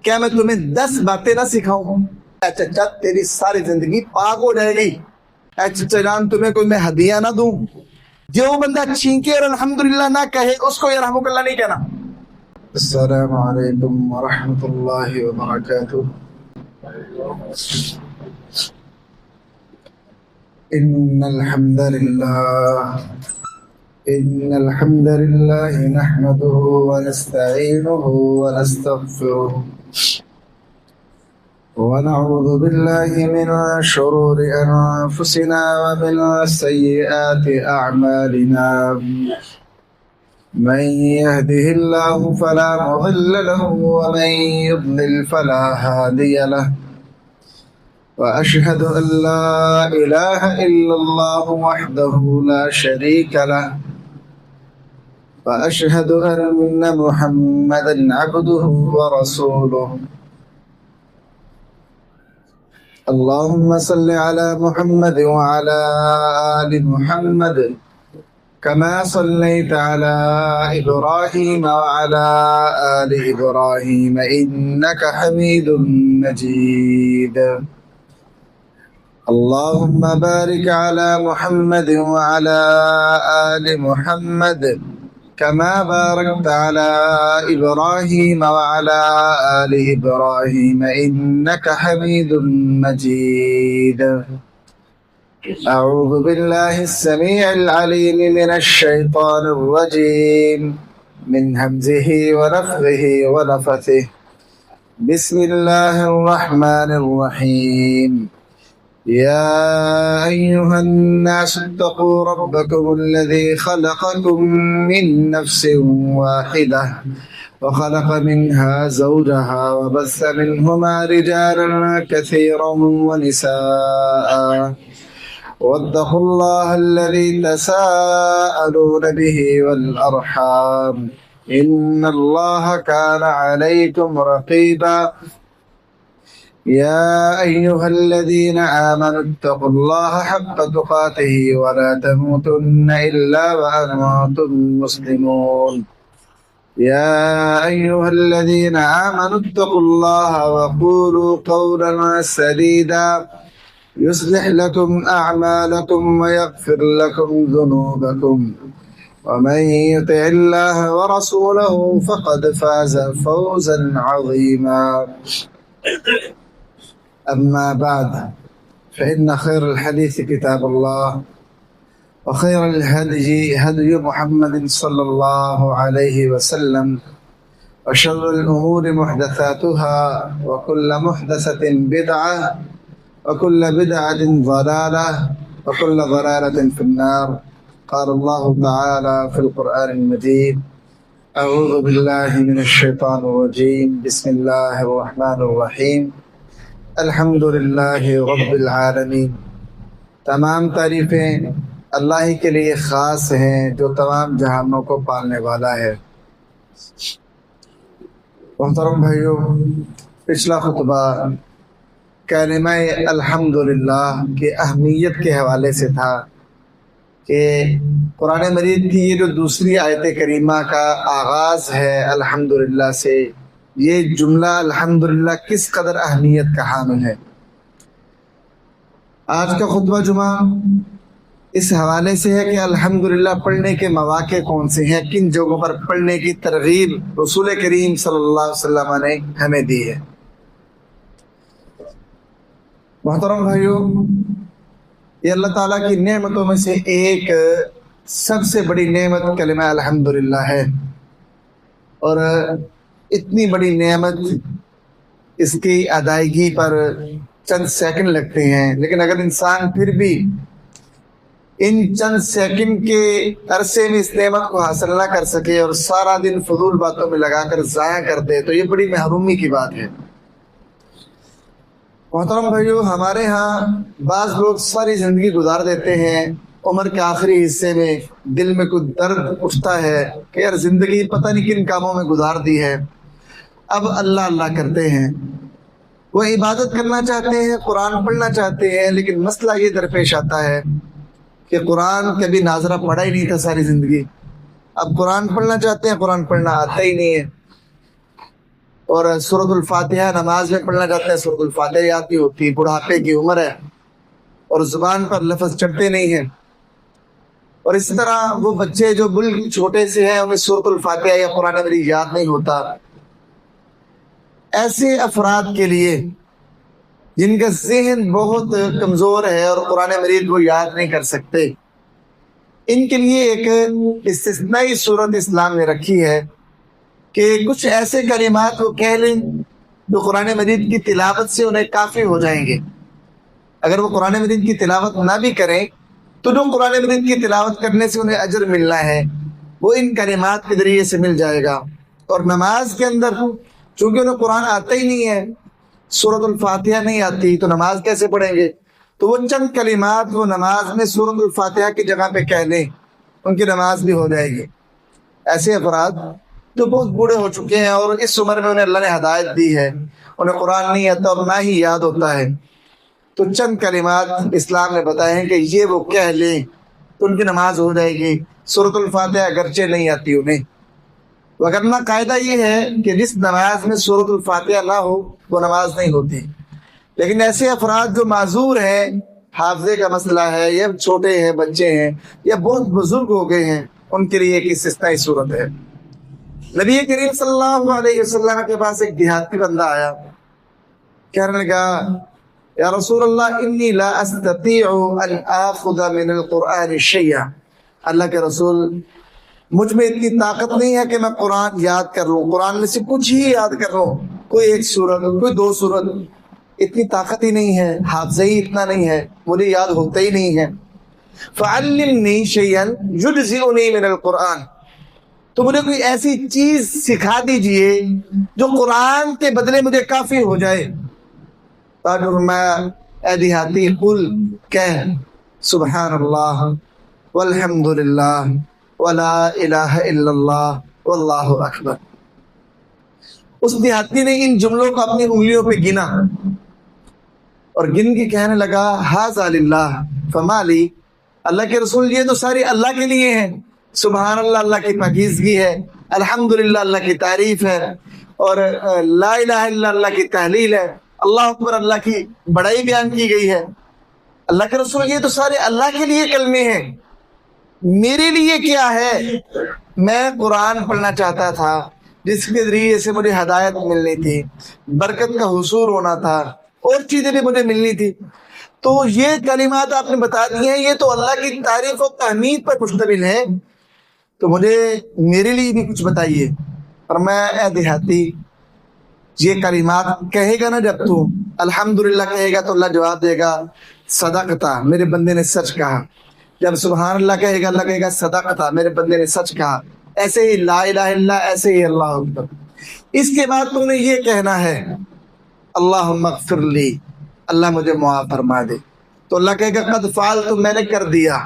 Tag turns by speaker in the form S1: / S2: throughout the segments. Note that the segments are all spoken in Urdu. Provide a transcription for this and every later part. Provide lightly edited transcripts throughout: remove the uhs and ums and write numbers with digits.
S1: کیا میں تمہیں 10 باتیں نہ سکھاؤں؟ اے چچا تیری ساری زندگی پاک ہو جائے گی. اے چچا جان تمہیں کوئی میں ہدیہ نہ دوں؟ جو بندہ چھینکے اور الحمدللہ نہ کہے اس کو یرحمک اللہ نہیں کہنا. السلام علیکم ورحمۃ اللہ وبرکاتہ. ان الحمد لله نحمده ونستعينه ونستغفره ونعوذ بالله من شرور أنفسنا ومن سيئات أعمالنا. من يهده الله فلا مضل له ومن يضلل فلا هادي له. وأشهد أن لا إله إلا الله وحده لا شريك له. وأشهد أن محمدا عبده ورسوله. اللهم صل على محمد وعلى آل محمد كما صليت على إبراهيم وعلى آل إبراهيم إنك حميد مجيد. اللهم بارك على محمد وعلى آل محمد كما باركت على إبراهيم وعلى آل إبراهيم إنك حميد مجيد. أعوذ بالله السميع العليم من الشيطان الرجيم من همزه ونفخه ونفثه. بسم الله الرحمن الرحيم. يا أيها الناس اتقوا ربكم الذي خلقكم من نفس واحدة وخلق منها زوجها وبث منهما رجالا كثيرا ونساء. واتقوا الله الذي تساءلون به والأرحام إن الله كان عليكم رقيبا. يا أيها الذين آمنوا اتقوا الله حق تقاته ولا تموتن إلا وأنتم مسلمون. يا أيها الذين آمنوا اتقوا الله وقولوا قولا سديدا يصلح لكم أعمالكم ويغفر لكم ذنوبكم ومن يطع الله ورسوله فقد فاز فوزا عظيما. أما بعد فإن خير الحديث كتاب الله وخير الهدي هدي محمد صلى الله عليه وسلم وشر الأمور محدثاتها وكل محدثة بدعة وكل بدعة ضلالة وكل ضلالة في النار. قال الله تعالى في القرآن المجيد أعوذ بالله من الشيطان الرجيم بسم الله الرحمن الرحيم. الحمد للہ رب العالمین. تمام تعریفیں اللہ ہی کے لیے خاص ہیں جو تمام جہانوں کو پالنے والا ہے. محترم بھائیو، پچھلا خطبہ کلمہ الحمدللہ کی اہمیت کے حوالے سے تھا کہ قرآن مجید کی یہ جو دوسری آیت کریمہ کا آغاز ہے الحمدللہ سے، یہ جملہ الحمدللہ کس قدر اہمیت کا حامل ہے. آج کا خطبہ جمعہ اس حوالے سے ہے کہ الحمدللہ پڑھنے کے مواقع کون سے ہیں، کن جگہوں پر پڑھنے کی ترغیب رسول کریم صلی اللہ علیہ وسلم نے ہمیں دی ہے. محترم بھائیو، یہ اللہ تعالیٰ کی نعمتوں میں سے ایک سب سے بڑی نعمت کلمہ الحمدللہ ہے. اور اتنی بڑی نعمت، اس کی ادائیگی پر چند سیکنڈ لگتے ہیں، لیکن اگر انسان پھر بھی ان چند سیکنڈ کے عرصے میں اس نعمت کو حاصل نہ کر سکے اور سارا دن فضول باتوں میں لگا کر ضائع کر دے تو یہ بڑی محرومی کی بات ہے. محترم بھائیو، ہمارے ہاں بعض لوگ ساری زندگی گزار دیتے ہیں، عمر کے آخری حصے میں دل میں کچھ درد اٹھتا ہے کہ یار زندگی پتہ نہیں کن کاموں میں گزار دی ہے، اب اللہ اللہ کرتے ہیں. وہ عبادت کرنا چاہتے ہیں، قرآن پڑھنا چاہتے ہیں، لیکن مسئلہ یہ درپیش آتا ہے کہ قرآن کبھی ناظرہ پڑھا ہی نہیں تھا ساری زندگی. اب قرآن پڑھنا چاہتے ہیں، قرآن پڑھنا آتا ہی نہیں ہے. اور سورۃ الفاتحہ نماز میں پڑھنا چاہتے ہیں، سورۃ الفاتحہ یاد نہیں ہوتی، بڑھاپے کی عمر ہے اور زبان پر لفظ چڑھتے نہیں ہیں، اور اس طرح وہ بچے جو بالکل چھوٹے سے ہیں انہیں سورۃ الفاتحہ یا قرآن مجید یاد نہیں ہوتا، ایسے افراد کے لیے جن کا ذہن بہت کمزور ہے اور قرآن مجید کو یاد نہیں کر سکتے، ان کے لیے ایک استثنائی صورت اسلام نے رکھی ہے کہ کچھ ایسے کلمات وہ کہہ لیں جو قرآن مجید کی تلاوت سے انہیں کافی ہو جائیں گے۔ اگر وہ قرآن مجید کی تلاوت نہ بھی کریں تو جو قرآن مجید کی تلاوت کرنے سے انہیں اجر ملنا ہے وہ ان کلمات کے ذریعے سے مل جائے گا۔ اور نماز کے اندر چونکہ انہیں قرآن آتا ہی نہیں ہے، سورۃ الفاتحہ نہیں آتی، تو نماز کیسے پڑھیں گے؟ تو وہ چند کلمات وہ نماز میں سورۃ الفاتحہ کی جگہ پہ کہہ لیں، ان کی نماز بھی ہو جائے گی۔ ایسے افراد جو بہت بوڑھے ہو چکے ہیں اور اس عمر میں انہیں اللہ نے ہدایت دی ہے، انہیں قرآن نہیں آتا اور نہ ہی یاد ہوتا ہے، تو چند کلمات اسلام نے بتائے ہیں کہ یہ وہ کہہ لیں تو ان کی نماز ہو جائے گی، سورۃ الفاتحہ اگرچہ نہیں آتی انہیں۔ وگرنہ قاعدہ یہ ہے کہ جس نماز میں سورۃ الفاتحہ نہ ہو وہ نماز نہیں ہوتی۔ لیکن ایسے افراد جو معذور ہیں، حافظے کا مسئلہ ہے، یا چھوٹے ہیں، بچے ہیں، یا بہت بزرگ ہو گئے ہیں، ان کے لیے ایک استثنائی صورت ہے۔ نبی کریم صلی اللہ علیہ وسلم کے پاس ایک دیہاتی بندہ آیا، کہنے لگا یا رسول اللہ انی لا استطیع ان آخذ من القرآن شیئا، اللہ کے رسول مجھ میں اتنی طاقت نہیں ہے کہ میں قرآن یاد کر لوں، قرآن میں سے کچھ ہی یاد کر لوں، کوئی ایک سورت، کوئی دو سورت، اتنی طاقت ہی نہیں ہے، حافظہ ہی اتنا نہیں ہے، مجھے یاد ہوتا ہی نہیں ہے۔ فعلمنی شیئا یجزئنی من القرآن، تو مجھے کوئی ایسی چیز سکھا دیجئے جو قرآن کے بدلے مجھے کافی ہو جائے۔ فرمایا اے دیہاتی قل، کہہ سبحان اللہ والحمد للہ ولا الہ الا اللہ واللہ اکبر۔ اس دیہاتی نے ان جملوں کو اپنی انگلیوں پہ گنا اور گن کے کہنے لگا ھذا للہ فما لی، اللہ کے رسول یہ تو ساری اللہ کے لیے ہیں، سبحان اللہ اللہ کی پاکیزگی ہے، الحمدللہ اللہ کی تعریف ہے، اور لا الہ الا اللہ کی تحلیل ہے، اللہ اکبر اللہ کی بڑائی بیان کی گئی ہے۔ اللہ کے رسول یہ تو سارے اللہ کے لیے کلمے ہیں، میرے لیے کیا ہے؟ میں قرآن پڑھنا چاہتا تھا جس کے ذریعے سے مجھے ہدایت ملنی تھی، برکت کا حصول ہونا تھا، اور چیزیں بھی مجھے ملنی تھی، تو یہ کلمات آپ نے بتا دی ہیں، یہ تو اللہ کی تعریف و تحمید پر مشتمل ہے، تو مجھے میرے لیے بھی کچھ بتائیے۔ اور میں اے دیہاتی یہ کلمات کہے گا نا، جب تو الحمدللہ کہے گا تو اللہ جواب دے گا صدقتا، میرے بندے نے سچ کہا۔ جب سبحان اللہ کہے گا اللہ کہے گا صدقتا، میرے بندے نے سچ کہا۔ ایسے ہی لا الہ الا، ایسے ہی اللہ اکبر۔ اس کے بعد تو نے یہ کہنا ہے اللہم اغفر لی، اللہ مجھے معاف فرما دے، تو اللہ کہے گا قد فعلت، میں نے کر دیا۔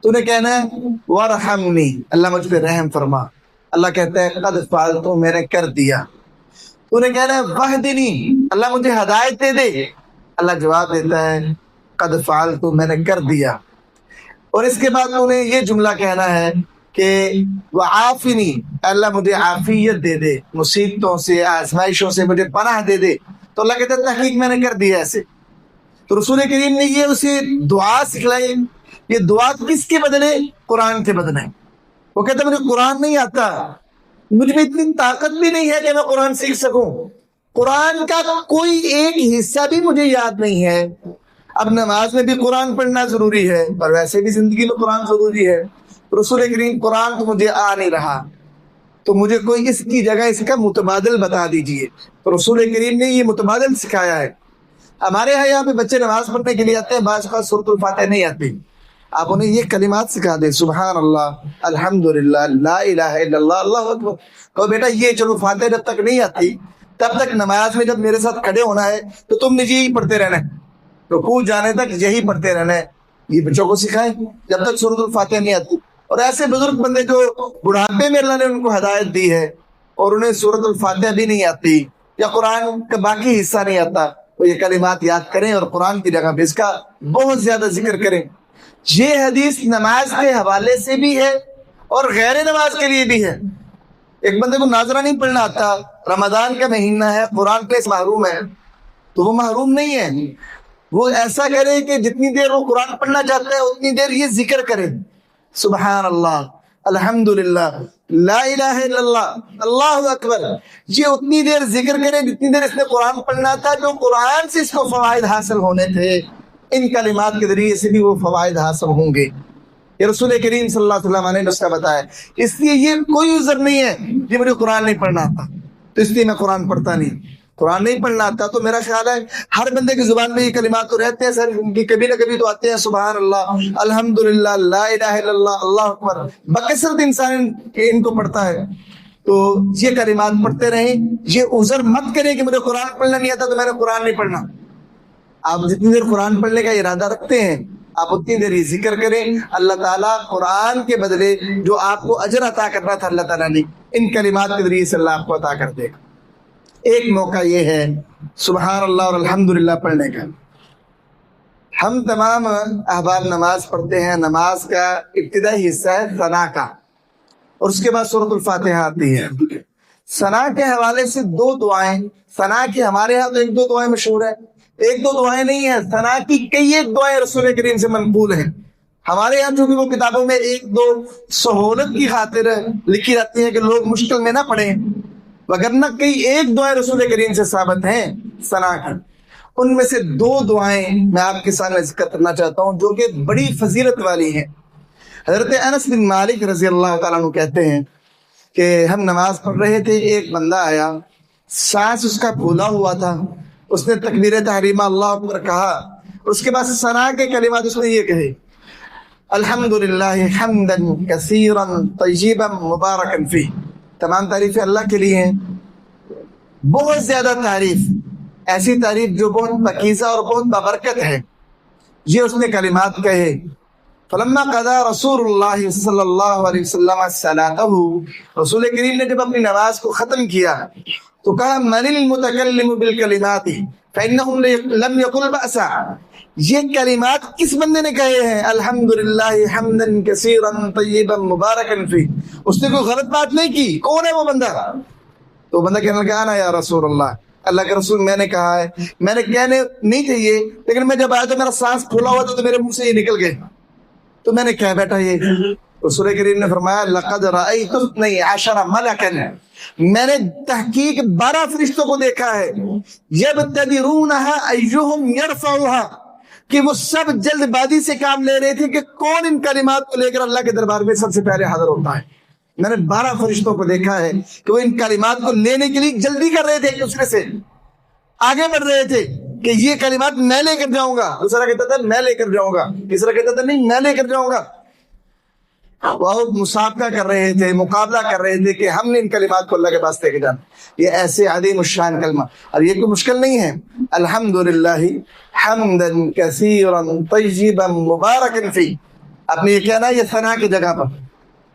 S1: تو نے کہنا ہے وارحمنی، اللہ مجھ پہ رحم فرما، اللہ کہتا ہے قد فعلت، میں نے کر دیا۔ تو نے کہنا ہے وحدنی، اللہ مجھے ہدایت دے دے، اللہ جواب دیتا ہے قد فعلت، میں نے کر دیا۔ اور اس کے بعد تو نے یہ جملہ کہنا ہے کہ وعافنی، اللہ مجھے عافیت دے دے، مصیبتوں سے، آزمائشوں سے مجھے پناہ دے دے، تو اللہ کہتا ہے تحقیق میں نے کر دیا ایسے۔ تو رسول کریم نے یہ اسے دعا سکھلائی، یہ دعا کس کے بدلے؟ قرآن کے بدلے۔ وہ کہتا ہے مجھے قرآن نہیں آتا، مجھ میں اتنی طاقت بھی نہیں ہے کہ میں قرآن سیکھ سکوں، قرآن کا کوئی ایک حصہ بھی مجھے یاد نہیں ہے۔ اب نماز میں بھی قرآن پڑھنا ضروری ہے، اور ویسے بھی زندگی میں قرآن ضروری ہے۔ رسول کریم قرآن تو مجھے آ نہیں رہا، تو مجھے کوئی اس کی جگہ اس کا متبادل بتا دیجئے۔ تو رسول کریم نے یہ متبادل سکھایا ہے۔ ہمارے یہاں پہ بچے نماز پڑھنے کے لیے آتے ہیں، بعض کا سورۃ الفاتحہ نہیں آتی، آپ انہیں یہ کلمات سکھا دیں سبحان اللہ الحمدللہ لا الہ الا اللہ اللہ اکبر، کہو بیٹا یہ چلو فاتحہ جب تک نہیں آتی تب تک نماز میں جب میرے ساتھ کھڑے ہونا ہے تو تم نے یہی پڑھتے رہنا ہے، رکوع جانے تک یہی پڑھتے رہنا ہے۔ یہ بچوں کو سکھائیں جب تک سورۃ الفاتحہ نہیں آتی۔ اور ایسے بزرگ بندے جو بڑھاپے میں اللہ نے ان کو ہدایت دی ہے اور انہیں سورۃ الفاتحہ بھی نہیں آتی یا قرآن کا باقی حصہ نہیں آتا، وہ یہ کلمات یاد کریں اور قرآن کی جگہ پہ اس کا بہت زیادہ ذکر کریں۔ یہ حدیث نماز کے حوالے سے بھی ہے اور غیر نماز کے لیے بھی ہے۔ ایک بندے کو ناظرہ نہیں پڑھنا آتا، رمضان کا مہینہ ہے، قرآن کے محروم ہے، تو وہ محروم نہیں ہے. وہ ایسا کرے کہ جتنی دیر وہ قرآن پڑھنا چاہتا ہے اتنی دیر یہ ذکر کرے، سبحان اللہ، الحمدللہ، لا الہ الا اللہ، اللہ اکبر. یہ اتنی دیر ذکر کرے جتنی دیر اس نے قرآن پڑھنا تھا. جو قرآن سے اس کو فوائد حاصل ہونے تھے، ان کلمات کے ذریعے سے بھی وہ فوائد حاصل ہوں گے. یہ رسول کریم صلی اللہ علیہ وسلم نے نسخہ بتایا. اس لیے یہ کوئی عذر نہیں ہے کہ مجھے قرآن نہیں پڑھنا آتا تو اس لیے میں قرآن پڑھتا نہیں. قرآن نہیں پڑھنا آتا تو میرا خیال ہے ہر بندے کی زبان میں یہ کلمات تو رہتے ہیں سر، کبھی نہ کبھی تو آتے ہیں، سبحان اللہ، الحمدللہ، لا الہ الا اللہ، اللہ اکبر. بکثرت انسان ان کو پڑھتا ہے. تو یہ کلمات پڑھتے رہیں. یہ عذر مت کریں کہ مجھے قرآن پڑھنا نہیں آتا تو میں نے قرآن نہیں پڑھنا. آپ جتنی دیر قرآن پڑھنے کا ارادہ رکھتے ہیں آپ اتنی دیر یہ ذکر کریں. اللہ تعالیٰ قرآن کے بدلے جو آپ کو اجر عطا کرنا تھا اللہ تعالیٰ نے ان کلمات کے ذریعے سے اللہ آپ کو عطا کر دے گا. ایک موقع یہ ہے سبحان اللہ اور الحمدللہ پڑھنے کا. ہم تمام احباب نماز پڑھتے ہیں. نماز کا ابتدائی حصہ ہے ثنا کا، اور اس کے بعد سورۃ الفاتحہ آتی ہے. ثنا کے حوالے سے دو دعائیں، ثنا کی ہمارے یہاں تو ایک دو دعائیں مشہور ہیں، ایک دو دعائیں نہیں ہیں، ثنا کی کئی ایک دعائیں رسول کریم سے منقول ہیں. ہمارے یہاں چونکہ وہ کتابوں میں ایک دو سہولت کی خاطر لکھی جاتی ہیں کہ لوگ مشکل میں نہ پڑھیں، وگرنہ کئی ایک دعائیں رسول کریم سے ثابت ہیں ثنا کی. ان میں سے دو دعائیں میں آپ کے سامنے ذکر کرنا چاہتا ہوں جو کہ بڑی فضیلت والی ہیں. حضرت انس بن مالک رضی اللہ تعالیٰ عنہ کہتے ہیں کہ ہم نماز پڑھ رہے تھے، ایک بندہ آیا، سانس اس کا پھولا ہوا تھا. اس نے تکبیر تحریمہ اللہ اکبر کہا، اس کے بعد ثنا کے کلمات اس نے یہ کہے، الحمدللہ حمدا کثیرا طیبا مبارکا فیہ. تمام تعریفیں اللہ کے لیے ہیں، بہت زیادہ تعریف، ایسی تعریف جو بہت پاکیزہ اور بہت بابرکت ہے. یہ اس نے کلمات کہے. فلما قضا رسول اللہ صلی اللہ علیہ وسلم صلاته، رسول کریم نے جب اپنی نماز کو ختم کیا تو کہا من المتکلم بالکلمات فانهم لم يقل بأسا. یہ کلمات کس بندے نے کہے ہیں؟ الحمدللہ حمدا کثیرا طیبا مبارکا فیہ. اس نے کوئی غلط بات نہیں کی. کون ہے وہ بندہ؟ تو بندہ کہنے لگا انا یا رسول اللہ، اللہ کے رسول میں نے کہا ہے. میں نے کہنے نہیں چاہیے، لیکن میں جب آیا تو میرا سانس پھولا ہوا تھا تو میرے منہ سے یہ نکل گئے تو میں نے کہہ بیٹھا یہ. رسول کریم نے فرمایا لقد رأیت 12 ملکا، میں نے تحقیق 12 فرشتوں کو دیکھا ہے، یبتدرونها ایہم یرفعها، کہ وہ سب جلد بازی سے کام لے رہے تھے کہ کون ان کلمات کو لے کر اللہ کے دربار میں سب سے پہلے حاضر ہوتا ہے. میں نے 12 فرشتوں کو دیکھا ہے کہ وہ ان کلمات کو لینے کے لیے جلدی کر رہے تھے، ایک دوسرے سے آگے بڑھ رہے تھے کہ یہ کلمات میں لے کر جاؤں گا. دوسرا کہتا تھا میں لے کر جاؤں گا، تیسرا کہتا تھا نہیں میں لے کر جاؤں گا. وہ مسابقہ کر رہے تھے، مقابلہ کر رہے تھے کہ ہم نے ان کلمات کو اللہ کے پاس لے کے جانا. یہ ایسے عظیم الشان کلمہ، اور یہ کوئی مشکل نہیں ہے. الحمدللہ حمدا کثیرا طیبا مبارکا فیہ، آپ نے یہ کہنا یہ ثنا کی جگہ پر.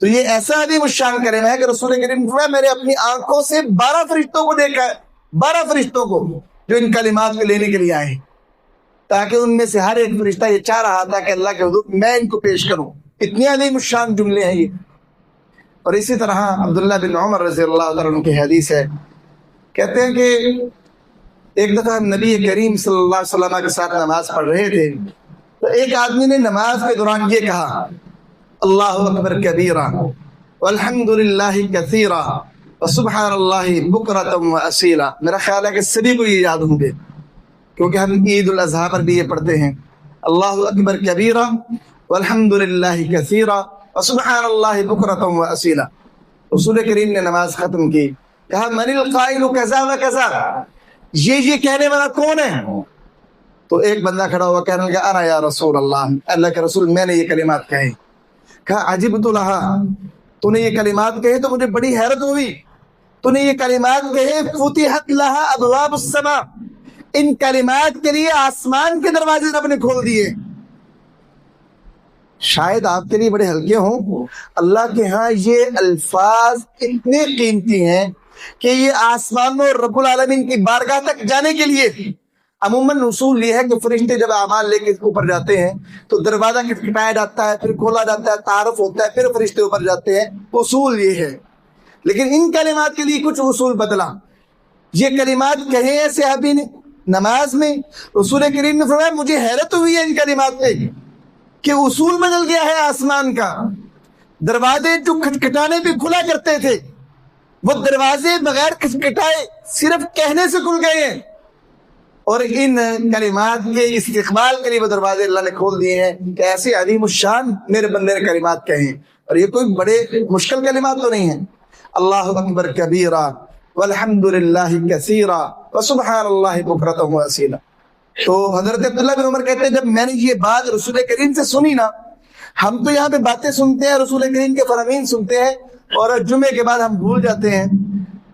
S1: تو یہ ایسا عظیم الشان کلمہ ہے کہ رسول کریم نے میرے اپنی آنکھوں سے 12 فرشتوں کو دیکھا ہے، 12 فرشتوں کو جو ان کلمات کو لینے کے لیے آئے ہیں، تاکہ ان میں سے ہر ایک فرشتہ یہ چاہ رہا تھا کہ اللہ کے حضور میں ان کو پیش کروں. اتنی عظیم الشان جملے ہیں یہ. اور اسی طرح عبداللہ بن عمر رضی اللہ عنہ کی حدیث ہے، کہتے ہیں کہ ایک دفعہ نبی کریم صلی اللہ علیہ وسلم کے ساتھ نماز پڑھ رہے تھے تو ایک آدمی نے نماز کے دوران یہ کہا اللہ اکبر کبیرا والحمدللہ کثیرا وسبحان اللہ بکرۃ واصیلا. میرا خیال ہے کہ سبھی کو یہ یاد ہوں گے کیونکہ ہم عید الاضحیٰ پر بھی یہ پڑھتے ہیں، اللہ اکبر کبیرا والحمدللہ کثیرا وسبحان اللہ بکرۃ واصیلا. رسول کریم نے نماز ختم کی، کہا من القائل کذا و کذا، یہ کہنے والا کون ہے؟ تو ایک بندہ کھڑا ہوا کہنے لگا انا یا رسول اللہ، اللہ کے رسول میں نے یہ کلمات کہے. کہا عجبت لہا، تو نے یہ کلمات کہے تو مجھے بڑی حیرت ہوئی. تو نے یہ کلمات کہے فتحت لہا ابواب السماء، ان کلمات کے لیے آسمان کے دروازے رب نے کھول دیے. شاید آپ کے لیے بڑے ہلکے ہوں، اللہ کے ہاں یہ الفاظ اتنے قیمتی ہیں کہ یہ آسمان اور رب العالمین کی بارگاہ تک جانے کے لیے. عموماً اصول یہ ہے کہ فرشتے جب اعمال لے کے اوپر جاتے ہیں تو دروازہ کھٹکھٹایا جاتا ہے، پھر کھولا جاتا ہے، تعارف ہوتا ہے، پھر فرشتے اوپر جاتے ہیں. اصول یہ ہے. لیکن ان کلمات کے لیے کچھ اصول بدلا. یہ کلمات کہے ہیں صحابی نے نماز میں. رسول کریم نے فرمایا مجھے حیرت ہوئی ہے ان کلمات پہ کہ اصول بدل گیا ہے آسمان کا. دروازے جو کھٹکھٹانے پہ کھلا کرتے تھے وہ دروازے بغیر کھٹکھٹائے صرف کہنے سے کھل گئے ہیں, اور ان کلمات کے استقبال کے لیے وہ دروازے اللہ نے کھول دیے ہیں کہ ایسے عظیم الشان میرے بندے نے کلمات کہیں. اور یہ کوئی بڑے مشکل کلمات تو نہیں ہیں. اللہ اکبر کبیرا والحمد للہ کثیرا وسبحان اللہ بکرۃ و اصیلا. تو حضرت عبداللہ بن عمر کہتے ہیں جب میں نے یہ بات رسول کریم سے سنی نا, ہم تو یہاں پہ باتیں سنتے ہیں, رسول کریم کے فرامین سنتے ہیں, اور جمعے کے بعد ہم بھول جاتے ہیں.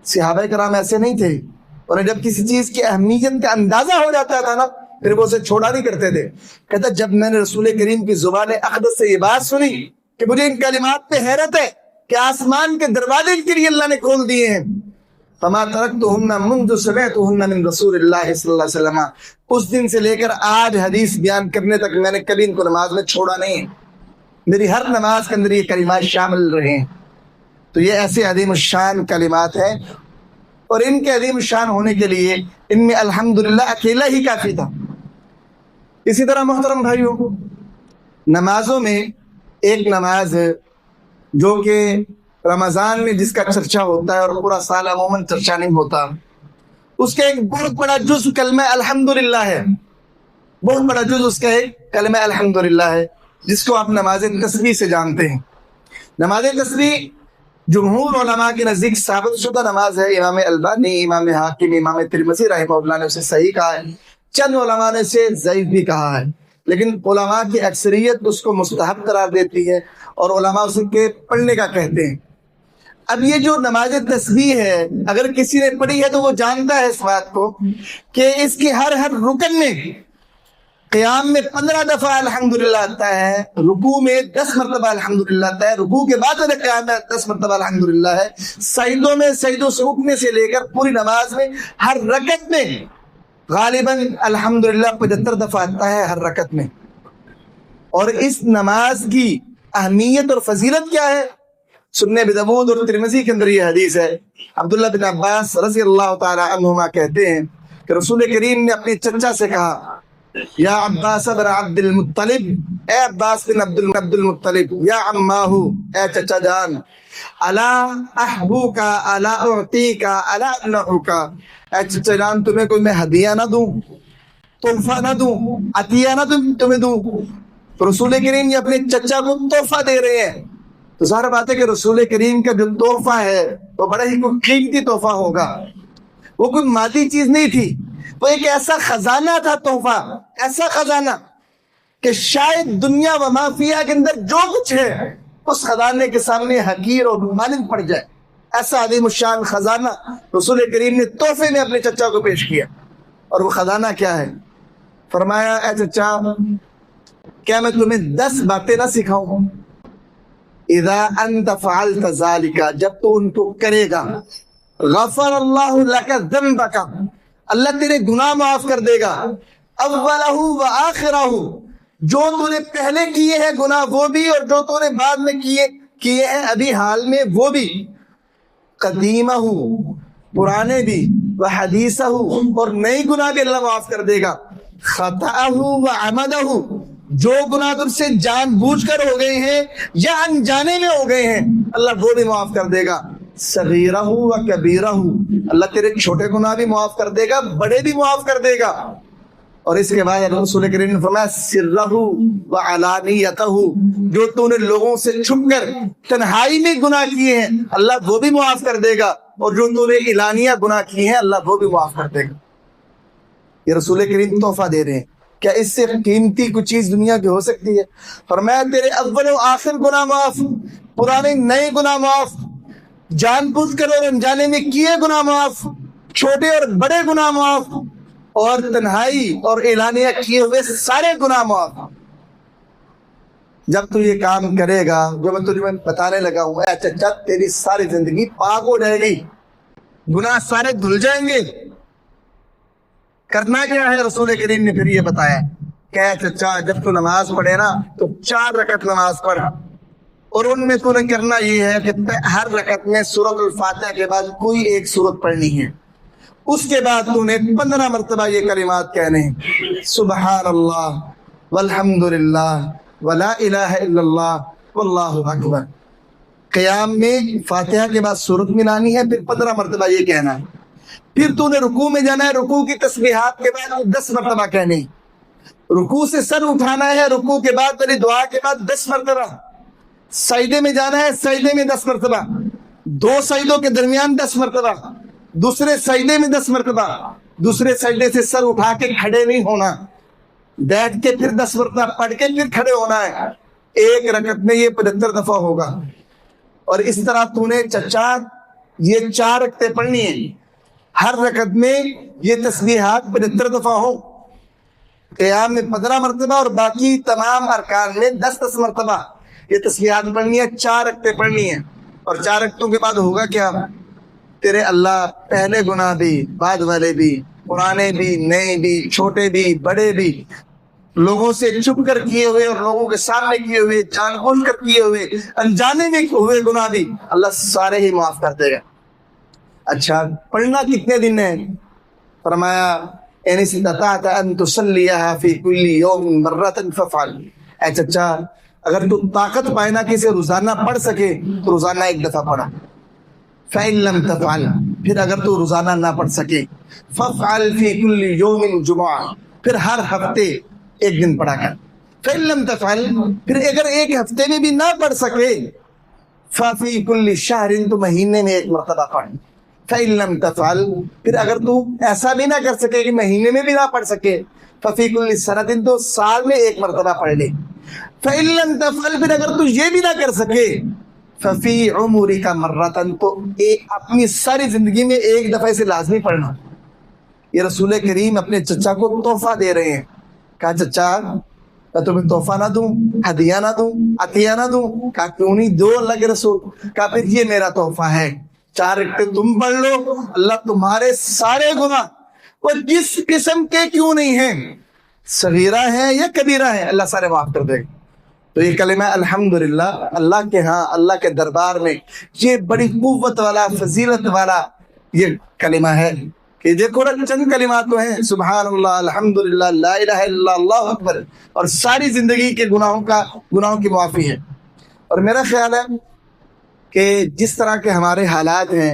S1: صحابہ کرام ایسے نہیں تھے, اور جب کسی چیز کی اہمیت کا اندازہ ہو جاتا تھا نا پھر وہ اسے چھوڑا نہیں کرتے تھے. کہتا جب میں نے رسول کریم کی زبان اقدس سے یہ بات سنی کہ مجھے ان کلمات پہ حیرت ہے کہ آسمان کے دروازے کے لیے اللہ نے کھول دیے ہیں. فما ترکتہن منذ سمعتہن من رسول اللہ صلی اللہ علیہ وسلم, اس دن سے لے کر آج حدیث بیان کرنے تک میں نے کبھی ان کو نماز میں چھوڑا نہیں. میری ہر نماز کے اندر یہ کلمات شامل رہے ہیں. تو یہ ایسے عظیم الشان کلمات ہیں, اور ان کے عظیم الشان ہونے کے لیے ان میں الحمدللہ اکیلا ہی کافی تھا. اسی طرح محترم بھائیوں, نمازوں میں ایک نماز جو کہ رمضان میں جس کا چرچا ہوتا ہے اور پورا سال عموماً چرچا نہیں ہوتا, اس کا ایک بہت بڑا جز کلمہ الحمدللہ ہے. بہت بڑا جز اس کا ایک کلمہ الحمدللہ ہے جس کو آپ نماز تسبیح سے جانتے ہیں. نماز تسبیح جمہور علماء کے نزدیک ثابت شدہ نماز ہے. امام البانی, امام حاکم, امام ترمذی رحمہ اللہ نے اسے صحیح کہا ہے. چند علماء نے اسے ضعیف بھی کہا ہے, لیکن علماء کی اکثریت اس کو مستحب قرار دیتی ہے اور علماء اسے کے پڑھنے کا کہتے ہیں. اب یہ جو نماز تسبیح ہے اگر کسی نے پڑھی ہے تو وہ جانتا ہے اس بات کو کہ اس کی ہر رکن میں قیام میں 15 دفعہ الحمدللہ آتا ہے, رکوع میں 10 مرتبہ الحمدللہ آتا ہے, رکوع کے بعد میں قیام میں 10 مرتبہ الحمدللہ ہے, سجدوں میں سجدوں سے اٹھنے سے لے کر پوری نماز میں ہر رکعت میں غالباً الحمدللہ 75 دفعہ آتا ہے ہر رکعت میں. اور اس نماز کی اہمیت اور فضیلت کیا ہے؟ سنن ابی داؤد اور ترمذی کے اندر یہ حدیث ہے. عبداللہ بن عباس رضی اللہ تعالی عنہما کہتے ہیں کہ رسول کریم نے اپنے چچا سے کہا یا عباس بن عبد المطلب, اے عباس بن عبد المطلب, یا عماہو, اے چچا جان, الا احبوکا الا اعطیکا الا امنعوکا, اے چچا جان تمہیں کوئی میں ہدیہ نہ دوں, تحفہ نہ دوں, عطیہ نہ تمہیں دوں. تو رسول کریم یہ اپنے چچا کو تحفہ دے رہے ہیں. تو ظاہر بات ہے کہ رسول کریم کا جو تحفہ ہے وہ بڑا ہی کوئی قیمتی تحفہ ہوگا, وہ کوئی مادی چیز نہیں تھی, وہ ایک ایسا خزانہ تھا تحفہ, ایسا خزانہ کہ شاید دنیا و ما فیہا کے اندر جو کچھ ہے اس خزانے کے سامنے حقیر اور مانند پڑ جائے. ایسا عظیم الشان خزانہ رسول کریم نے تحفے میں اپنے چچا کو پیش کیا. اور وہ خزانہ کیا ہے؟ فرمایا اے چچا کیا میں تمہیں 10 باتیں نہ سکھاؤں؟ اذا انت فعلت ذلك, جب تو ان کو کرے گا, غفر اللہ لک ذنبک, اللہ تیرے گناہ معاف کر دے گا, اولہ و آخرہ, جو تو نے پہلے کیے ہیں گناہ وہ بھی اور جو تو نے بعد میں کیے ہیں ابھی حال میں وہ بھی, قدیمہ پرانے بھی, و حدیثہ اور نئی گناہ بھی اللہ معاف کر دے گا, خطأہ و عمدہ, جو گناہ تم سے جان بوجھ کر ہو گئے ہیں یا انجانے میں ہو گئے ہیں اللہ وہ بھی معاف کر دے گا, صغیرہ و کبیرہ, اللہ تیرے چھوٹے گناہ بھی معاف کر دے گا, بڑے بھی معاف کر دے گا. اور اس کے بعد رسول کریم نے فرمایا سرہ و علانیتہ, جو تو نے لوگوں سے چھپ کر تنہائی میں گناہ کیے ہیں اللہ وہ بھی معاف کر دے گا, اور جو تو نے اعلانیہ گناہ کیے ہیں اللہ وہ بھی معاف کر دے گا. یہ رسول کریم تحفہ دے رہے ہیں. کیا اس سے قیمتی کوئی چیز دنیا کی ہو سکتی ہے؟ فرمایا تیرے اول و آخر گناہ معاف, پرانے نئے گناہ معاف, جان بوجھ کر اور انجانے میں کیے گناہ معاف, چھوٹے اور بڑے گناہ معاف, اور تنہائی اور اعلانیہ کیے ہوئے سارے گناہ معاف. جب تو یہ کام کرے گا جو میں تجھے بتانے لگا ہوں, اے چچا تیری ساری زندگی پاک ہو جائے گی, گناہ سارے دھل جائیں گے. کرنا کیا ہے؟ رسول کریم نے پھر یہ بتایا کہ اے چچا جب تو نماز پڑھے نا تو 4 رکعت نماز پڑھ, اور ان میں تو نے کرنا یہ ہے کہ ہر رکعت میں سورۃ الفاتحہ کے بعد کوئی ایک سورت پڑھنی ہے، اس کے بعد تو نے 15 مرتبہ یہ کلمات کہنے ہیں، سبحان اللہ والحمد للہ ولا الہ الا اللہ واللہ اکبر۔ قیام میں فاتحہ کے بعد سورت ملانی ہے، پھر 15 مرتبہ یہ کہنا ہے۔ پھر تو نے رکوع میں جانا ہے، رکوع کی تسبیحات کے بعد 10 مرتبہ کہنے، رکوع سے سر اٹھانا ہے، رکوع کے بعد میری دعا کے بعد 10 مرتبہ، سجدے میں جانا ہے، سجدے میں 10 مرتبہ، 2 سجدوں کے درمیان 10 مرتبہ، دوسرے سجدے میں 10 مرتبہ، دوسرے سجدے سے سر اٹھا کے کھڑے نہیں ہونا، بیٹھ کے پھر 10 مرتبہ پڑھ کے پھر کھڑے ہونا ہے۔ ایک رکعت میں یہ 75 دفعہ ہوگا۔ اور اس طرح تو نے چچا یہ 4 رکعتیں پڑھنی ہیں، ہر رکعت میں یہ تسبیحات 75 دفعہ ہو، قیام میں 15 مرتبہ اور باقی تمام ارکان میں 10 مرتبہ یہ تسبیحات پڑھنی ہے، 4 رکعتیں پڑھنی ہیں۔ اور 4 رکعتوں کے بعد ہوگا کیا؟ تیرے اللہ پہلے گناہ بھی، بعد والے بھی، پرانے بھی، نئے بھی، چھوٹے بھی، بڑے بھی، لوگوں سے چھپ کر کیے ہوئے اور لوگوں کے سامنے کیے ہوئے، جان بوجھ کر کیے ہوئے، انجانے میں ہوئے گناہ بھی اللہ سارے ہی معاف کر دے گا۔ اچھا پڑھنا کتنے دن ہے؟ فرمایا ان استطعت ان تصلیها فی کل یوم مرۃ فافعل۔ اے چچا اگر تو طاقت پائے نا کہ اسے روزانہ پڑھ سکے تو روزانہ 1 دفعہ پڑھا۔ فإن لم تفعل، پھر اگر تو روزانہ نہ پڑھ سکے، فافعل فی کل یوم جمعہ، پھر ہر ہفتے 1 دن پڑھا کر۔ فإن لم تفعل، پھر اگر ایک ہفتے میں بھی نہ پڑھ سکے، ففی کل شہر، تو مہینے میں 1 مرتبہ پڑھ۔ فإن لم تفعل، پھر اگر تو ایسا بھی نہ کر سکے کہ مہینے میں بھی نہ پڑھ سکے، ففی کل سنۃ، تو سال میں 1 مرتبہ پڑھ لے۔ فإن لم تفعل، پھر اگر تو یہ بھی نہ کر سکے، ففی عمرک مرۃ، تو اپنی ساری زندگی میں 1 دفعہ اسے لازمی پڑھنا۔ یہ رسول کریم اپنے چچا کو تحفہ دے رہے ہیں۔ کہا چچا میں تمہیں تحفہ نہ دوں، ہدیہ نہ دوں، عطیہ نہ دوں؟ کہا کیوں نہیں، دو اللہ کے رسول۔ کہا پھر یہ میرا تحفہ ہے، 4 رکعتیں تم پڑھ لو، اللہ تمہارے سارے گناہ وہ جس قسم کے کیوں نہیں ہیں، صغیرہ ہیں یا کبیرہ ہیں، اللہ سارے معاف کر دے گا۔ تو یہ کلمہ الحمدللہ اللہ کے ہاں، اللہ کے دربار میں یہ بڑی قوت والا، فضیلت والا یہ کلمہ ہے کہ دیکھو چند کلمات تو ہیں، سبحان اللہ، الحمدللہ، لا الہ الا اللہ، اللہ اکبر، اور ساری زندگی کے گناہوں کی معافی ہے۔ اور میرا خیال ہے کہ جس طرح کے ہمارے حالات ہیں،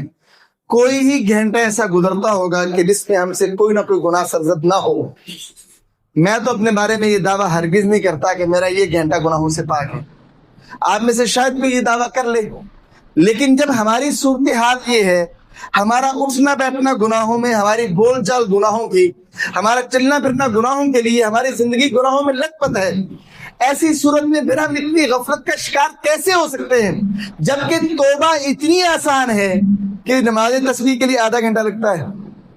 S1: کوئی ہی گھنٹہ ایسا گزرتا ہوگا کہ جس میں ہم سے کوئی نہ کوئی گناہ سرزد نہ ہو۔ میں تو اپنے بارے میں یہ دعویٰ ہرگز نہیں کرتا کہ میرا یہ گھنٹہ گناہوں سے پاک ہے، آپ میں سے شاید کوئی یہ دعویٰ کر لے، لیکن جب ہماری صورتحال یہ ہے، ہمارا اٹھنا بیٹھنا گناہوں میں، ہماری بول چال گناہوں کی، ہمارا چلنا پھرنا گناہوں کے لیے، ہماری زندگی گناہوں میں لت پت ہے، ایسی صورت میں پھر ہم اتنی غفلت کا شکار کیسے ہو سکتے ہیں؟ جبکہ توبہ اتنی آسان ہے کہ نماز تسبیح کے لیے آدھا گھنٹہ لگتا ہے،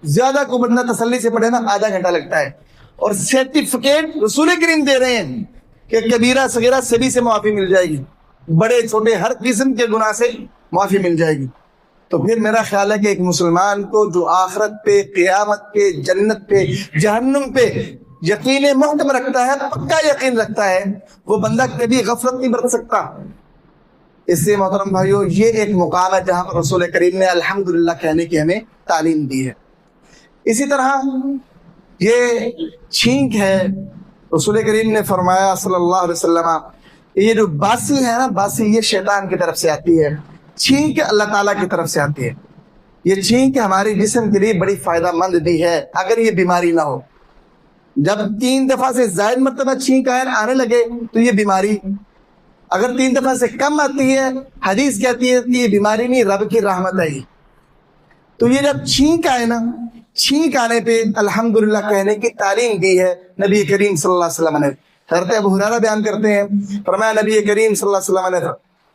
S1: زیادہ کو بندہ تسلی سے پڑھے نا آدھا گھنٹہ لگتا ہے، اور سرٹیفکیٹ رسول کریم دے رہے ہیں کہ کبیرہ صغیرہ سبھی سے معافی مل جائے گی، بڑے چھوٹے ہر قسم کے گناہ سے معافی مل جائے گی۔ تو پھر میرا خیال ہے کہ ایک مسلمان کو جو آخرت پہ، قیامت پہ، جنت پہ، جہنم پہ یقین محکم رکھتا ہے، پکا یقین رکھتا ہے، وہ بندہ کبھی غفلت نہیں برت سکتا۔ اس سے محترم بھائیو یہ ایک مقام ہے جہاں پر رسول کریم نے الحمدللہ کہنے کی ہمیں تعلیم دی ہے۔ اسی طرح یہ چھینک ہے، رسول کریم نے فرمایا صلی اللہ علیہ وسلم، یہ جو باسی ہے نا، باسی یہ شیطان کی طرف سے آتی ہے، چھینک اللہ تعالیٰ کی طرف سے آتی ہے۔ یہ چھینک ہمارے جسم کے لیے بڑی فائدہ مند بھی ہے اگر یہ بیماری نہ ہو۔ جب 3 دفعہ سے زائد مرتبہ چھینک آنے لگے تو یہ بیماری، اگر 3 دفعہ سے کم آتی ہے، حدیث کہتی ہے کہ یہ بیماری نہیں، رب کی رحمت ہے۔ تو یہ جب چھینک آئے نا، چھینک آنے پہ الحمدللہ کہنے کی تعلیم دی ہے نبی کریم صلی اللہ علیہ وسلم نے۔ حضرت ابو ہریرہ بیان کرتے ہیں، فرمایا نبی کریم صلی اللہ علیہ وسلم نے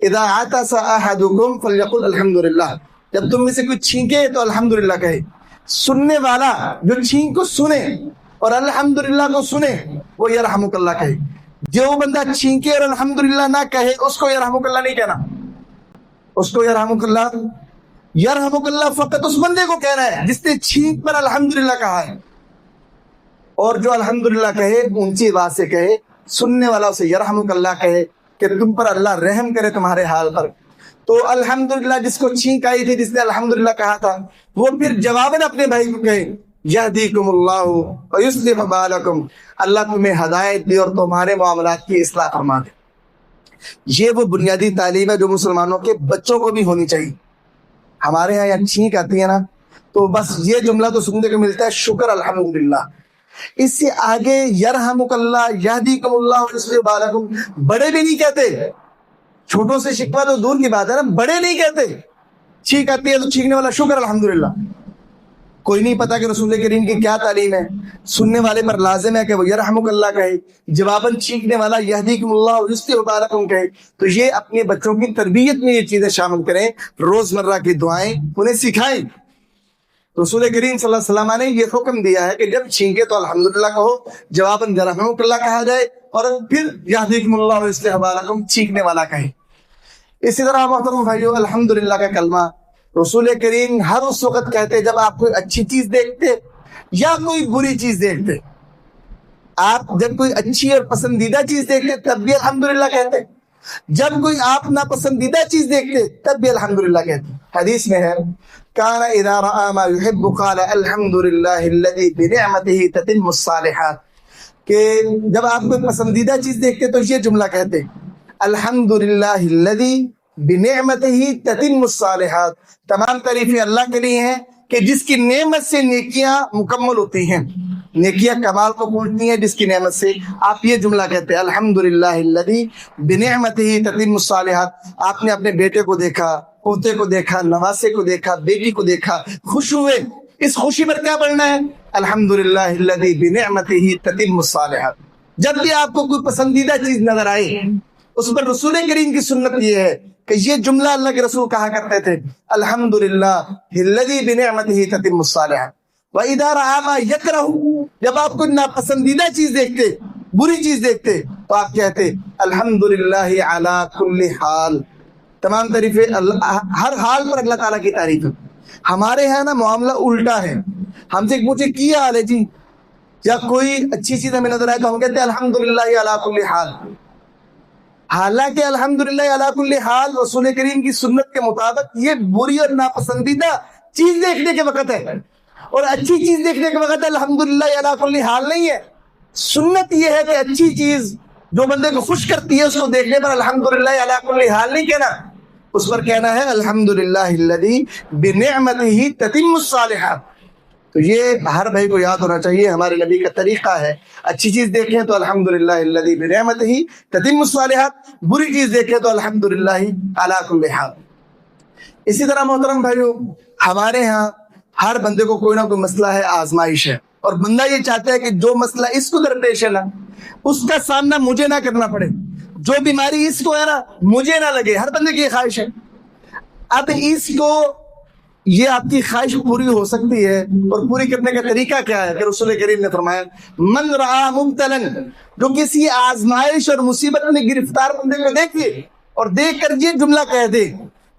S1: اذا عطس احدکم فلیقل الحمدللہ، جب تم میں سے کوئی چھینکے تو الحمدللہ کہے۔ سننے والا جو چھینک کو سنے اور الحمدللہ کو سنے وہ یرحمک اللہ کہے۔ جو بندہ چھینکے اور الحمدللہ نہ کہے اس کو یرحمک اللہ نہیں کہنا، اس کو یرحمک اللہ فقط اس بندے کو کہنا ہے جس نے چھینک پر الحمدللہ کہا ہے۔ اور جو الحمدللہ کہے اونچی آواز سے کہے، سننے والا اسے یرحمک اللہ کہے، کہ تم پر اللہ رحم کرے تمہارے حال پر. تو الحمدللہ جس کو چھینک آئی تھی، جس نے الحمدللہ کہا تھا، وہ پھر جواباً اپنے بھائی کو کہے یہدیکم اللہ ویصلح بالکم، اللہ تمہیں ہدایت دے اور تمہارے معاملات کی اصلاح فرما دے. یہ وہ بنیادی تعلیم ہے جو مسلمانوں کے بچوں کو بھی ہونی چاہیے. ہمارے یہاں چھینک آتی ہے نا تو بس یہ جملہ تو سننے کو ملتا ہے شکر الحمدللہ. اس سے آگے یرحمک اللہ، یہدیکم اللہ ویصلح بالکم بڑے بھی نہیں کہتے. چھوٹوں سے شکوہ تو دور کی بات ہے نا، بڑے نہیں کہتے. چھینک آتی ہے تو چھینکنے والا شکر الحمدللہ. کوئی نہیں پتا کہ رسول کریم کی کیا تعلیم ہے. سننے والے پر لازم ہے کہ وہ یرحمک اللہ کہے، جواباً چھینکنے والا یہدیکم اللہ ویصلح بالکم کہے. تو یہ اپنے بچوں کی تربیت میں یہ چیزیں شامل کریں، روزمرہ کی دعائیں انہیں سکھائیں. رسول کریم صلی اللہ علیہ وسلم نے یہ حکم دیا ہے کہ جب چھینکے تو الحمدللہ کہو، جواباً یرحمک اللہ کہا جائے، اور پھر یہدیکم اللہ ویصلح بالکم چھینکنے والا کہے. اسی طرح محترم بھائیو، الحمدللہ کا کلمہ رسول کریم ہر اس وقت کہتے جب آپ کوئی اچھی چیز دیکھتے یا کوئی بری چیز دیکھتے. آپ جب کوئی اچھی اور پسندیدہ چیز دیکھتے تب بھی الحمدللہ کہتے، جب کوئی آپ ناپسندیدہ چیز دیکھتے تب بھی الحمدللہ کہتے. حدیث میں ہے کان اذا رأى ما يحب قال الحمد لله الذي بنعمته تتم الصالحات، کہ جب آپ کوئی پسندیدہ چیز دیکھتے تو یہ جملہ کہتے الحمد للہ الذی بنعمتہ تتم الصالحات، تمام تعریفیں اللہ کے لیے ہیں کہ جس کی نعمت سے نیکیاں مکمل ہوتی ہیں، نیکیاں کمال کو پہنچتی ہیں جس کی نعمت سے. آپ یہ جملہ کہتے ہیں الحمد للہ الذی بنعمتہ تتم الصالحات. آپ نے اپنے بیٹے کو دیکھا، پوتے کو دیکھا، نواسے کو دیکھا، بیٹی کو دیکھا، خوش ہوئے، اس خوشی پر کیا پڑھنا ہے؟ الحمدللہ الذی بنعمتہ تتم الصالحات. جب بھی آپ کو کوئی پسندیدہ چیز نظر آئے اس پر رسول کریم کی سنت یہ ہے کہ یہ جملہ اللہ کے رسول کہا کرتے تھے الحمدللہ الذی بنعمتہ تتم الصالحات. وَإِذَا رَأَىٰ مَا يَكْرَهُ، جب آپ کوئی ناپسندیدہ چیز دیکھتے، بری چیز دیکھتے تو آپ کہتے الحمدللہ علی کل حال. تمام تعریفیں ہر حال پر اللہ تعالیٰ کی تعریف ہے. ہمارے یہاں نا معاملہ الٹا ہے. ہم سے پوچھے کیا حال ہے جی، یا کوئی اچھی چیز ہمیں نظر آئے تو ہم کہتے ہیں الحمدللہ علی کل حال. حالانکہ الحمدللہ علی کل حال رسول کریم کی سنت کے مطابق یہ بری اور ناپسندیدہ چیز دیکھنے کے وقت ہے، اور اچھی چیز دیکھنے کے وقت الحمدللہ علی کل حال نہیں ہے. سنت یہ ہے کہ اچھی چیز جو بندے کو خوش کرتی ہے اس کو دیکھنے پر الحمدللہ علی کل حال نہیں کہنا، اس پر کہنا ہے الحمدللہ الذی بنعمتہ تتم الصالحات. تو یہ ہر بھائی کو یاد ہونا چاہیے، ہمارے نبی کا طریقہ ہے. اچھی چیز دیکھیں تو الحمدللہ الذی بنعمتہ تتم الصالحات، بری چیز دیکھیں تو الحمدللہ علی کل حال. اسی طرح محترم بھائیو، ہمارے ہاں ہر بندے کو کوئی نہ کوئی مسئلہ ہے، آزمائش ہے، اور بندہ یہ چاہتا ہے کہ جو مسئلہ اس کو درپیش ہے نا اس کا سامنا مجھے نہ کرنا پڑے، جو بیماری اس کو ہے نا مجھے نہ لگے. ہر بندے کی یہ خواہش ہے. اب اس کو یہ آپ کی خواہش پوری ہو سکتی ہے، اور پوری کرنے کا طریقہ کیا ہے کہ رسول کریم نے فرمایا من رعا مبتلا، جو کسی آزمائش اور مصیبت میں گرفتار بندے کو دیکھے اور دیکھ کر یہ جملہ کہہ دے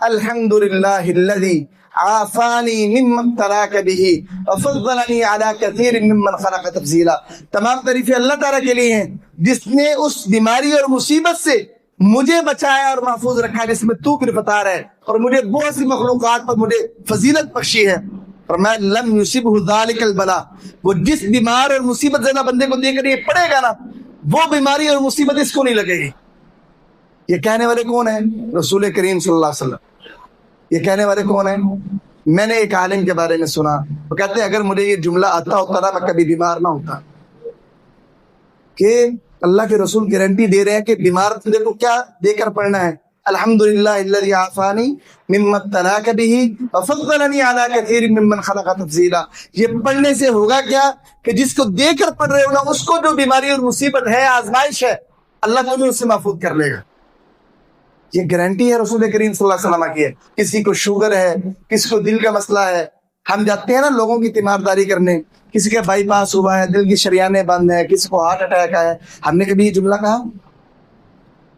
S1: الحمدللہ الذی عافانی ممن ابتلاک بہ وفضلنی علی کثیر ممن خلق تفضیلا. تمام تعریفیں اللہ تعالیٰ کے لیے ہیں جس نے اس بیماری اور مصیبت سے مجھے بچایا اور محفوظ رکھا جس میں تو گرفتار ہے، اور مجھے بہت سی مخلوقات پر مجھے فضیلت بخشی ہے. فرمایا لم یصبہ ذلک البلاء، وہ جس بیمار اور مصیبت زدہ بندے کو دیکھ کر یہ پڑے گا نا وہ بیماری اور مصیبت اس کو نہیں لگے گی. یہ کہنے والے کون ہیں؟ رسول کریم صلی اللہ علیہ وسلم. یہ کہنے والے کون ہیں؟ میں نے ایک عالم کے بارے میں سنا، وہ کہتے ہیں اگر مجھے یہ جملہ آتا ہوتا نا میں کبھی بیمار نہ ہوتا. کہ اللہ کے رسول گارنٹی دے رہے ہیں کہ بیمار بندے کو کیا دے کر پڑھنا ہے الحمدللہ الذی عافانی مما ابتلاک بہ وفضلنی علی کثیر ممن خلق تفضیلا. یہ پڑھنے سے ہوگا کیا کہ جس کو دے کر پڑھ رہے ہو نا اس کو جو بیماری اور مصیبت ہے، آزمائش ہے، اللہ تمہیں اس سے محفوظ کر لے گا. یہ گارنٹی ہے رسول کریم صلی اللہ علیہ وسلم کی ہے. کسی کو شوگر ہے، کسی کو دل کا مسئلہ ہے، ہم جاتے ہیں نا لوگوں کی تیمارداری کرنے، کسی کا بائی پاس ہوا ہے، دل کی شریانیں بند ہیں، کسی کو ہارٹ اٹیک آیا ہے، ہم نے کبھی یہ جملہ کہا؟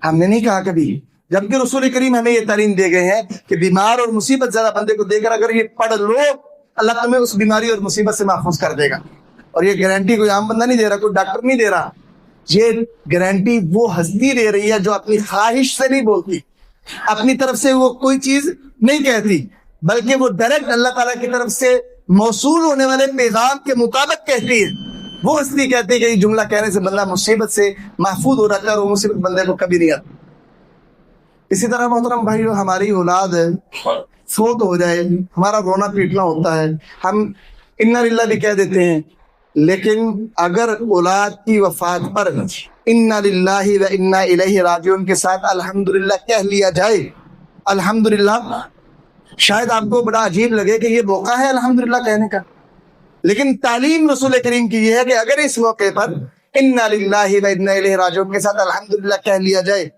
S1: ہم نے نہیں کہا کبھی. جبکہ رسول کریم ہمیں یہ تعلیم دے گئے ہیں کہ بیمار اور مصیبت زیادہ بندے کو دے کر اگر یہ پڑھ لو اللہ تمہیں اس بیماری اور مصیبت سے محفوظ کر دے گا. اور یہ گارنٹی کوئی عام بندہ نہیں دے رہا، کوئی ڈاکٹر نہیں دے رہا، یہ گارنٹی وہ ہستی دے رہی ہے جو اپنی خواہش سے نہیں بولتی, اپنی طرف سے وہ کوئی چیز نہیں کہتی, بلکہ وہ ڈائریکٹ اللہ تعالیٰ کی طرف سے موصول ہونے والے پیغام کے مطابق کہتی ہے. وہ ہستی کہتی ہے کہ یہ جملہ کہنے سے بندہ مصیبت سے محفوظ ہو رہتا ہے, اور وہ مصیبت بندے کو کبھی نہیں آتی. اسی طرح محترم بھائی, ہماری اولاد فوت ہو جائے, ہمارا رونا پیٹنا ہوتا ہے, ہم انا للہ بھی کہہ دیتے ہیں, لیکن اگر اولاد کی وفات پر انا للہ و انا الیہ راجعون کے ساتھ الحمدللہ کہہ لیا جائے, الحمدللہ, شاید آپ کو بڑا عجیب لگے کہ یہ موقع ہے الحمدللہ کہنے کا, لیکن تعلیم رسول کریم کی یہ ہے کہ اگر اس موقع پر انا للہ و انا الیہ راجعون کے ساتھ الحمدللہ کہہ لیا جائے,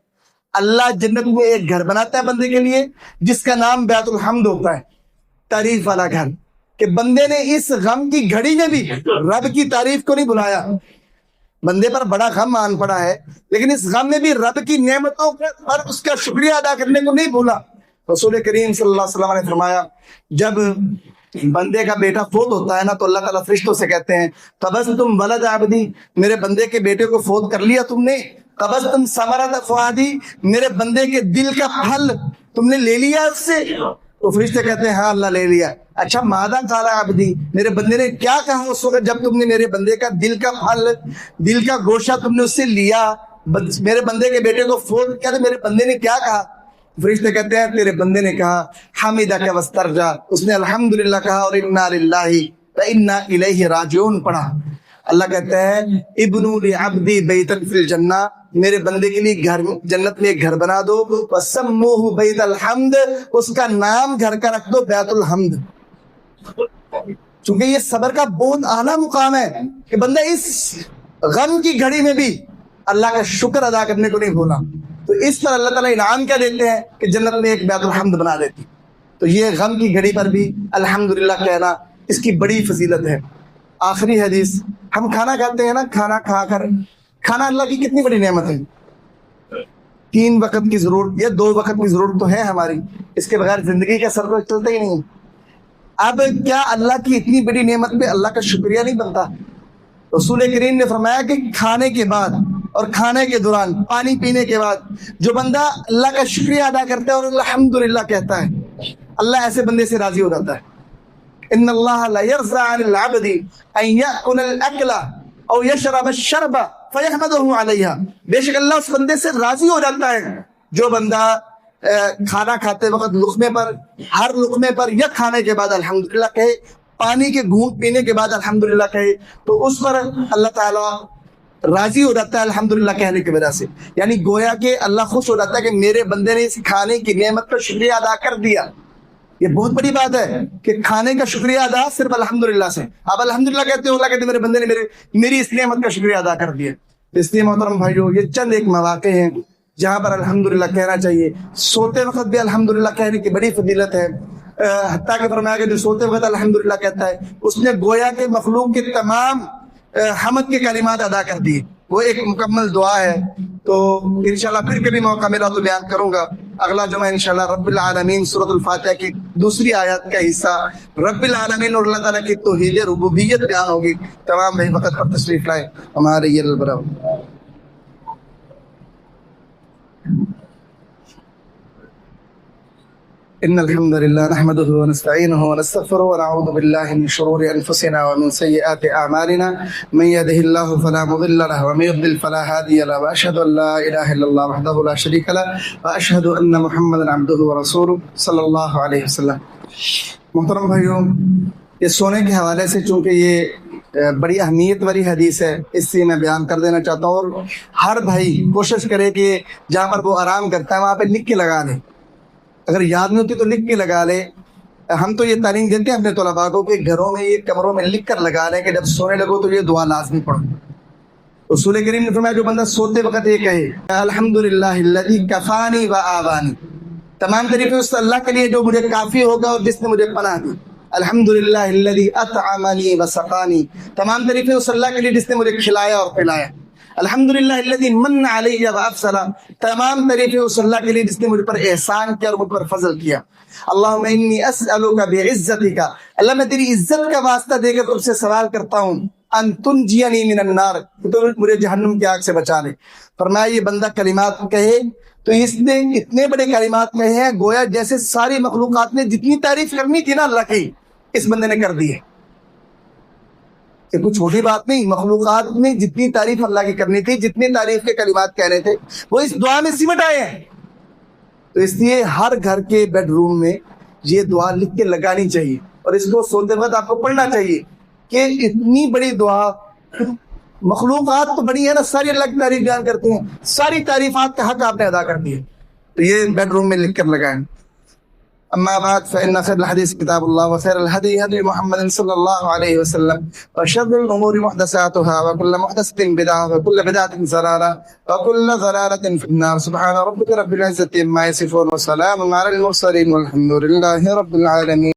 S1: اللہ جنت میں ایک گھر بناتا ہے بندے کے لیے جس کا نام بیت الحمد ہوتا ہے, تعریف والا گھر, کہ بندے نے اس غم کی گھڑی میں بھی رب کی تعریف کو نہیں بلایا. بندے پر بڑا غم آن پڑا ہے, لیکن اس غم میں بھی رب کی نعمتوں پر اس کا شکریہ ادا کرنے کو نہیں بھولا. رسول کریم صلی اللہ علیہ وسلم نے فرمایا, جب بندے کا بیٹا فوت ہوتا ہے نا, تو اللہ تعالیٰ فرشتوں سے کہتے ہیں, تبستم ولد عبدی, میرے بندے کے بیٹے کو فوت کر لیا تم نے, تبستم ثمرۃ فؤادی, میرے بندے کے دل کا پھل تم نے لے لیا اس سے. تو فرشتے کہتے ہیں ہاں اللہ لے لیا. اچھا ماذا قال عبدی, میرے بندے نے کیا کہا اس وقت جب تم نے میرے بندے کا دل کا پھل, دل کا گوشہ تم نے اس سے لیا, میرے بندے کے بیٹے کو فوت کیا, تو میرے بندے نے کیا کہا؟ فرشتے کہتے ہیں تیرے بندے نے کہا حمیدک واسترجا, اس نے الحمدللہ کہا اور انا للہ و انا الیہ راجعون پڑھا. اللہ کہتے ہیں ابنوا لعبدی بیتا فی الجنہ, میرے بندے کے لیے گھر جنت میں ایک گھر بنا دو, وسموہ بیت الحمد, اس کا نام گھر کا رکھ دو بیت الحمد. چونکہ یہ صبر کا بہت اعلیٰ مقام ہے کہ بندہ اس غم کی گھڑی میں بھی اللہ کا شکر ادا کرنے کو نہیں بھولا. تو اس پر اللہ تعالیٰ انعام کیا دیتے ہیں کہ جنت میں ایک بیت الحمد بنا دیتی. تو یہ غم کی گھڑی پر بھی الحمدللہ کہنا اس کی بڑی فضیلت ہے. آخری حدیث, ہم کھانا کھاتے ہیں نا, کھانا کھا کر, کھانا اللہ کی کتنی بڑی نعمت ہے. 3 وقت کی ضرورت یا 2 وقت کی ضرورت تو ہے ہماری, اس کے بغیر زندگی کا سر تو چلتا ہی نہیں. اب کیا اللہ کی اتنی بڑی نعمت پہ اللہ کا شکریہ نہیں بنتا؟ رسول کریم نے فرمایا کہ کھانے کے بعد اور کھانے کے دوران, پانی پینے کے بعد جو بندہ اللہ کا شکریہ ادا کرتا ہے اور الحمدللہ کہتا ہے, اللہ ایسے بندے سے راضی ہو جاتا ہے. ان اللہ لا يرضى عن العبد ان ياكل الاكل او يشرب الشرب فيحمده عليها, بے شک اللہ اس بندے سے راضی ہو جاتا ہے جو بندہ کھانا کھاتے وقت لقمے پر, ہر لقمے پر یا کھانے کے بعد الحمدللہ کہے, پانی کے گھونٹ پینے کے بعد الحمدللہ کہے, تو اس پر اللہ تعالیٰ راضی ہو جاتا ہے الحمدللہ کہنے کی وجہ سے. یعنی گویا کہ اللہ خوش ہو جاتا ہے کہ میرے بندے نے اس کھانے کی نعمت کا شکریہ ادا کر دیا. یہ بہت بڑی بات ہے کہ کھانے کا شکریہ ادا صرف الحمدللہ سے. آپ الحمدللہ کہتے ہو, اللہ کہتے میرے بندے نے میری اس نعمت کا شکریہ ادا کر دیا. اس لیے محترم بھائیو, یہ چند ایک مواقع ہیں جہاں پر الحمدللہ کہنا چاہیے. سوتے وقت بھی الحمدللہ کہنے کی بڑی فضیلت ہے. حتیٰ کہ فرمایا کہ جو سوتے وقت الحمدللہ کہتا ہے اس نے گویا کہ مخلوق کے تمام حمد کے کلمات ادا کر دیے. وہ ایک مکمل دعا ہے. تو انشاءاللہ پھر کبھی موقع ملا تو بیان کروں گا. اگلا جمعہ انشاءاللہ رب العالمین سورۃ الفاتحہ کی دوسری آیات کا حصہ رب العالمین اور اللہ تعالیٰ کی توحید ربوبیت بیان ہوگی. تمام بھائی وقت پر تشریف لائیں. ہمارے یہ البرام. إن الحمد لله نحمده ونستعينه ونستغفره ونعوذ بالله من شرور أنفسنا ومن سيئات أعمالنا من يهده الله فلا مضل له ومن يضلل فلا هادي له وأشهد أن لا إله إلا الله وحده لا شريك له وأشهد أن محمدا عبده ورسوله صلی اللہ علیہ وسلم. محترم بھائیوں, یہ سونے کے حوالے سے چونکہ یہ بڑی اہمیت والی حدیث ہے, اس لیے میں بیان کر دینا چاہتا ہوں. اور ہر بھائی کوشش کرے کہ جہاں پر وہ آرام کرتا ہے وہاں پہ لکھ کے لگا لے. اگر یاد نہیں ہوتی تو لکھ کے لگا لے. ہم تو یہ تعلیم دیتے ہیں اپنے طلباء کو کہ گھروں میں, یہ کمروں میں لکھ کر لگا لیں کہ جب سونے لگو تو یہ دعا لازمی پڑھو. رسول کریم نے فرمایا جو بندہ سوتے وقت یہ کہے الحمدللہ الذی کفانی و آوانی, تمام طریقے اس اللہ کے لیے جو مجھے کافی ہوگا اور جس نے مجھے پناہ دی. الحمدللہ الذی اطعمنی و سقانی, تمام طریقے اس اللہ کے لیے جس نے مجھے کھلایا اور پلایا. الحمدللہ الذی من علی و افضل, تمام طریقے اس اللہ کے لیے جس نے مجھ پر احسان کیا اور مجھ پر فضل کیا. اللہم انی اسألک بعزتک, اللہ میں تیری عزت کا واسطہ دے کر تم سے سوال کرتا ہوں
S2: ان تنجینی من النار، تو مجھے جہنم کی آگ سے بچا لے۔ فرمایا یہ بندہ کلمات کہے تو اس نے اتنے بڑے کلمات کہے ہیں گویا جیسے ساری مخلوقات نے جتنی تعریف کرنی تھی نا اللہ کی اس بندے نے کر دی ہے۔ یہ کوئی چھوٹی بات نہیں، مخلوقات نے جتنی تعریف اللہ کی کرنی تھی، جتنی تعریف کے کلمات کہنے تھے وہ اس دعا میں سمٹ آئے ہیں۔ تو اس لیے ہر گھر کے بیڈ روم میں یہ دعا لکھ کے لگانی چاہیے اور اس کو سوتے وقت آپ کو پڑھنا چاہیے کہ اتنی بڑی دعا، مخلوقات تو بڑی ہے نا، ساری اللہ کی تعریف بیان کرتے ہیں، ساری تعریفات کا حق آپ نے ادا کر دیا، تو یہ بیڈ روم میں لکھ کر لگائیں۔ اما بعد فإن خير الحديث كتاب الله وخير الهدي هدي محمد صلى الله عليه وسلم وشر الأمور محدثاتها وكل محدثة بدعة وكل بدعة ضلالة وكل ضلالة في النار۔ سبحان ربك رب العزة عما يصفون وسلام على المرسلين والحمد لله رب العالمين۔